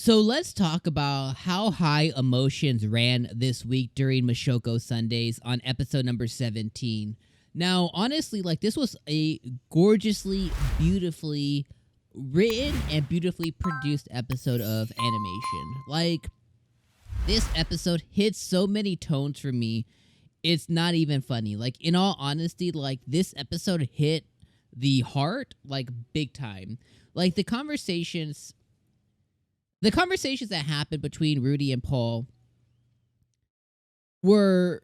So let's talk about how high emotions ran this week during Mushoku Sundays on episode number 17. Now, honestly, like this was a gorgeously, beautifully written and beautifully produced episode of animation. Like this episode hits so many tones for me. It's not even funny. Like in all honesty, like this episode hit the heart like big time. Like the conversations that happened between Rudy and Paul were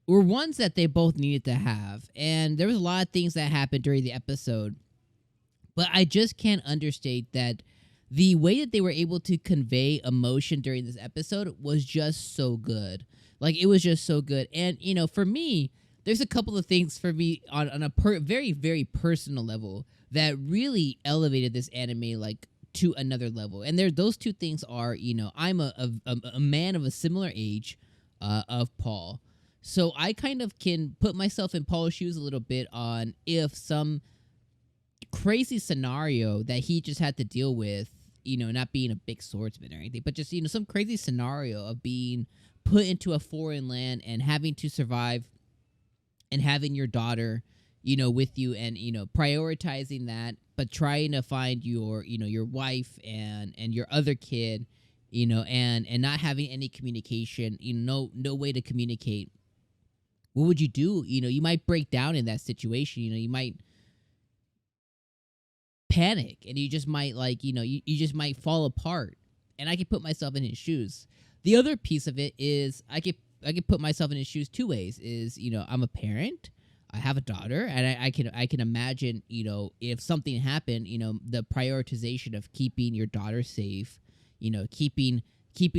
ones that they both needed to have. And there was a lot of things that happened during the episode. But I just can't understate that the way that they were able to convey emotion during this episode was just so good. Like it was just so good. And for me, there's a couple of things for me on a very, very personal level that really elevated this anime like to another level. And those two things are, I'm a man of a similar age of Paul. So I kind of can put myself in Paul's shoes a little bit on if some crazy scenario that he just had to deal with, not being a big swordsman or anything, but just, some crazy scenario of being put into a foreign land and having to survive and having your daughter, with you and, prioritizing that, but trying to find your wife and your other kid, and not having any communication, no way to communicate. What would you do? You might break down in that situation. You might panic and you just might you just might fall apart. And I could put myself in his shoes. The other piece of it is I could put myself in his shoes two ways. Is I'm a parent, I have a daughter, and I can imagine if something happened, the prioritization of keeping your daughter safe, keeping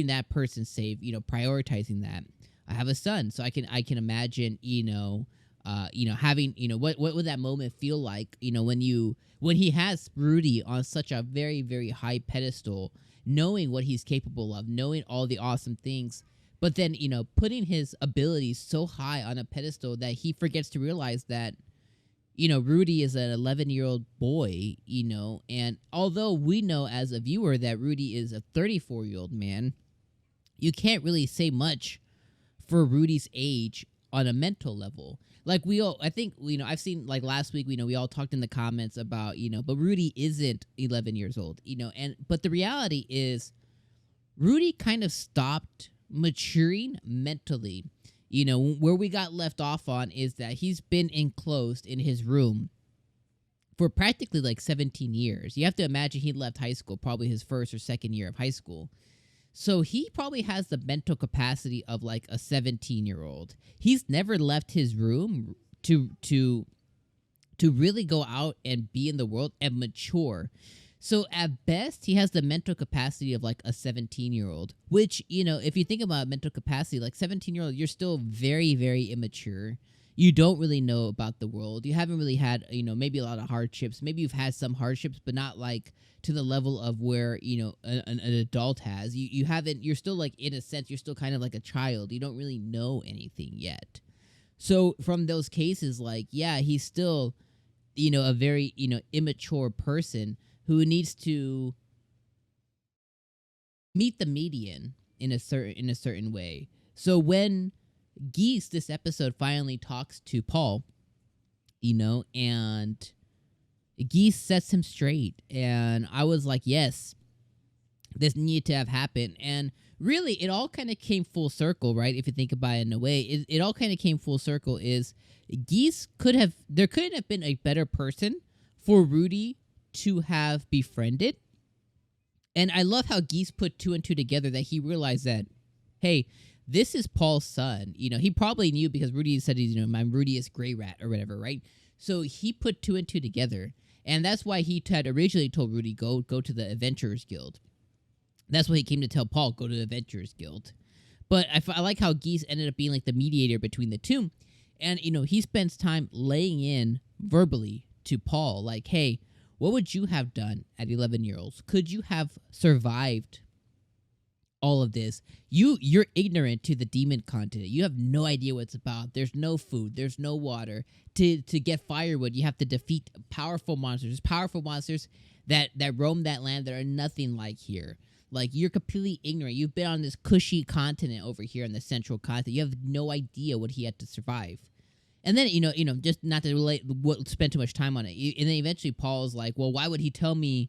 that person safe, prioritizing that. I have a son, so I can imagine having what would that moment feel like when he has Rudy on such a very, very high pedestal, knowing what he's capable of, knowing all the awesome things, but then putting his abilities so high on a pedestal that he forgets to realize that Rudy is an 11-year-old boy, and although we know as a viewer that Rudy is a 34-year-old man, you can't really say much for Rudy's age on a mental level. Like I think I've seen like last week, we all talked in the comments about, but Rudy isn't 11 years old, but the reality is Rudy kind of stopped maturing mentally. Where we got left off on is that he's been enclosed in his room for practically like 17 years. You have to imagine he left high school, probably his first or second year of high school. So he probably has the mental capacity of like a 17-year-old. He's never left his room to really go out and be in the world and mature. So at best, he has the mental capacity of like a 17-year-old, which, if you think about mental capacity, like 17-year-old, you're still very, very immature. You don't really know about the world. You haven't really had, maybe a lot of hardships. Maybe you've had some hardships, but not like to the level of where, an adult has. You haven't, you're still like, in a sense, you're still kind of like a child. You don't really know anything yet. So from those cases, like, yeah, he's still, a very, immature person who needs to meet the median in a certain way. So when 𝐒𝐡𝐚𝐧𝐧𝐞𝐥, this episode, finally talks to Paul, and 𝐒𝐡𝐚𝐧𝐧𝐞𝐥 sets him straight. And I was like, yes, this needed to have happened. And really, it all kind of came full circle, right? If you think about it in a way, it all kind of came full circle. Is 𝐒𝐡𝐴 there couldn't have been a better person for Rudy to have befriended. And I love how 𝐒𝐡𝐴 put two and two together, that he realized that, hey, this is Paul's son. He probably knew because Rudy said he's, my Rudy is Gray Rat or whatever, right? So he put two and two together. And that's why he had originally told Rudy, go to the Adventurers Guild. That's why he came to tell Paul, go to the Adventurers Guild. But I like how 𝐒𝐡𝐴 ended up being like the mediator between the two. And, he spends time laying in verbally to Paul, like, hey, what would you have done at 11-year-olds? Could you have survived all of this? You're ignorant to the demon continent. You have no idea what it's about. There's no food. There's no water. To get firewood, you have to defeat powerful monsters. There's powerful monsters that roam that land that are nothing like here. Like, you're completely ignorant. You've been on this cushy continent over here on the central continent. You have no idea what he had to survive. And then, just not to spend too much time on it. And then eventually Paul's like, well, why would he tell me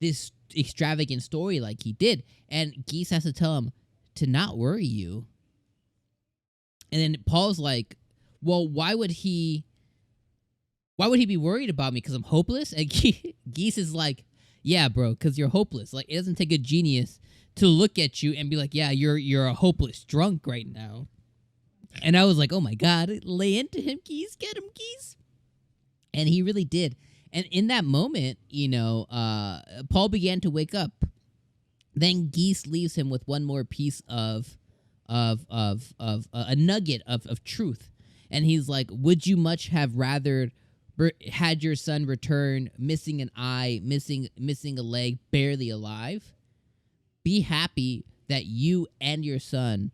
this extravagant story like he did? And 𝐜𝐡𝐻 has to tell him to not worry you. And then Paul's like, well, why would he be worried about me? Because I'm hopeless? And 𝐜𝐡𝐻 is like, yeah, bro, because you're hopeless. Like, it doesn't take a genius to look at you and be like, yeah, you're a hopeless drunk right now. And I was like, oh my God, lay into him, 𝐜𝐻. Get him, 𝐜𝐻. And he really did. And in that moment, Paul began to wake up. Then 𝐜𝐻 leaves him with one more piece of a nugget of truth. And he's like, would you much have rather had your son return missing an eye, missing a leg, barely alive? Be happy that you and your son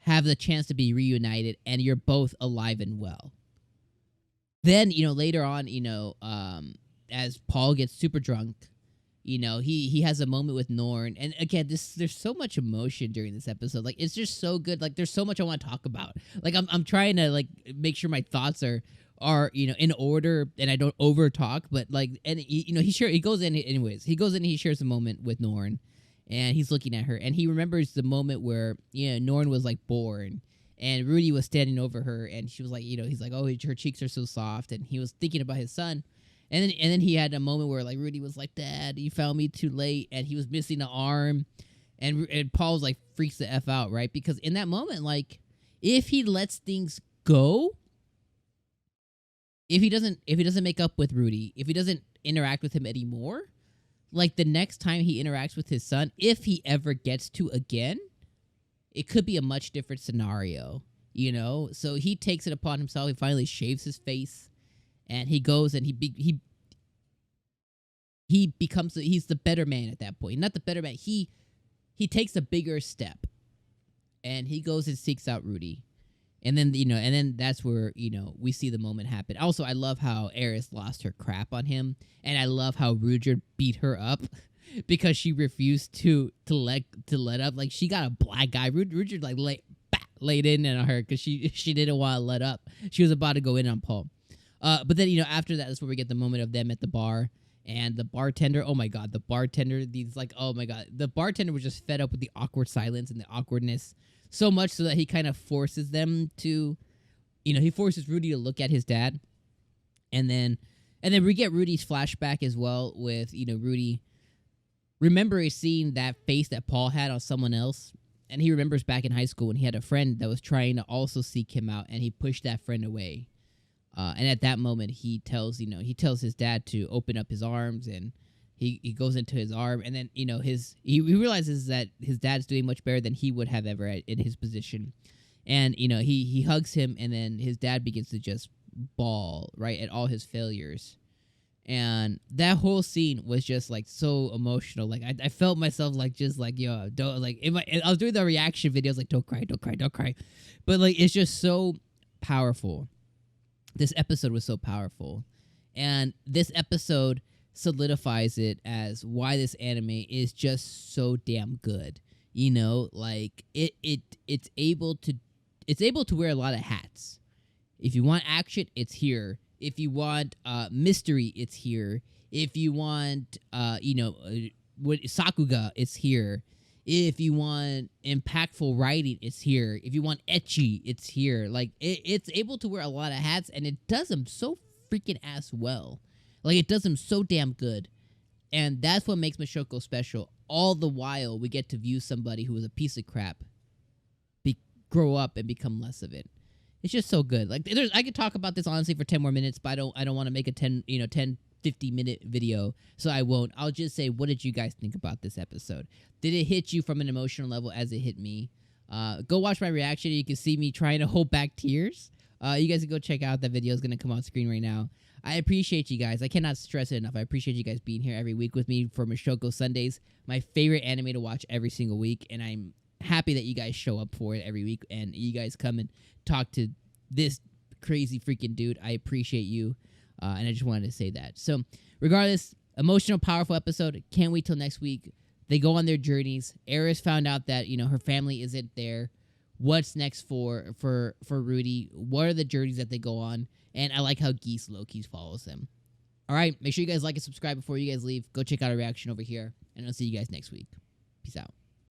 have the chance to be reunited and you're both alive and well. Then, later on, as Paul gets super drunk, he has a moment with Norn. And again, there's so much emotion during this episode. Like, it's just so good. Like, there's so much I want to talk about. Like, I'm trying to, like, make sure my thoughts are in order and I don't over talk. But, like, and he goes in anyways. He goes in and he shares a moment with Norn. And he's looking at her, and he remembers the moment where, Norn was, like, born, and Rudy was standing over her, and she was like, he's like, oh, her cheeks are so soft, and he was thinking about his son. And then he had a moment where, like, Rudy was like, Dad, you found me too late, and he was missing an arm, and Paul was like, freaks the F out, right? Because in that moment, like, if he lets things go, if he doesn't make up with Rudy, if he doesn't interact with him anymore, like, the next time he interacts with his son, if he ever gets to again, it could be a much different scenario, So he takes it upon himself. He finally shaves his face, and he goes and he becomes he's the better man at that point. Not the better man. He takes a bigger step, and he goes and seeks out Rudy. And then that's where, we see the moment happen. Also, I love how Eris lost her crap on him. And I love how Rudyard beat her up because she refused to let up. Like, she got a black guy. Rudyard, like, laid in on her because she didn't want to let up. She was about to go in on Paul. But then, after that is where we get the moment of them at the bar. And the bartender, oh my God, the bartender was just fed up with the awkward silence and the awkwardness. So much so that he kind of forces them to, he forces Rudy to look at his dad. And then we get Rudy's flashback as well with, Rudy remembering seeing that face that Paul had on someone else. And he remembers back in high school when he had a friend that was trying to also seek him out, and he pushed that friend away. And at that moment, he tells his dad to open up his arms, and he goes into his arm, and then, he realizes that his dad's doing much better than he would have ever in his position. And, he hugs him, and then his dad begins to just bawl, right, at all his failures. And that whole scene was just, like, so emotional. Like, I felt myself, like, just, like, yo, don't, like, I was doing the reaction videos, like, don't cry, don't cry, don't cry. But, like, it's just so powerful. This episode was so powerful. And this episode solidifies it as why this anime is just so damn good. Like, it's able to wear a lot of hats. If you want action, it's here. If you want mystery, it's here. If you want sakuga, it's here. If you want impactful writing, it's here. If you want ecchi, it's here. Like, it's able to wear a lot of hats, and it does them so freaking ass well. Like, it does them so damn good. And that's what makes Mushoku special. All the while, we get to view somebody who was a piece of crap grow up and become less of it. It's just so good. Like, I could talk about this honestly for 10 more minutes, but I don't want to make a 10, 50-minute video, so I won't. I'll just say, what did you guys think about this episode? Did it hit you from an emotional level as it hit me? Go watch my reaction. You can see me trying to hold back tears. You guys can go check out that video. It's going to come on screen right now. I appreciate you guys. I cannot stress it enough. I appreciate you guys being here every week with me for Mushoku Sundays, my favorite anime to watch every single week, and I'm happy that you guys show up for it every week, and you guys come and talk to this crazy freaking dude. I appreciate you, and I just wanted to say that. So, regardless, emotional, powerful episode. Can't wait till next week. They go on their journeys. Eris found out that, you know, her family isn't there. What's next for Rudy? What are the journeys that they go on? And I like how Geese low-key follows them. All right, make sure you guys like and subscribe before you guys leave. Go check out our reaction over here, and I'll see you guys next week. Peace out.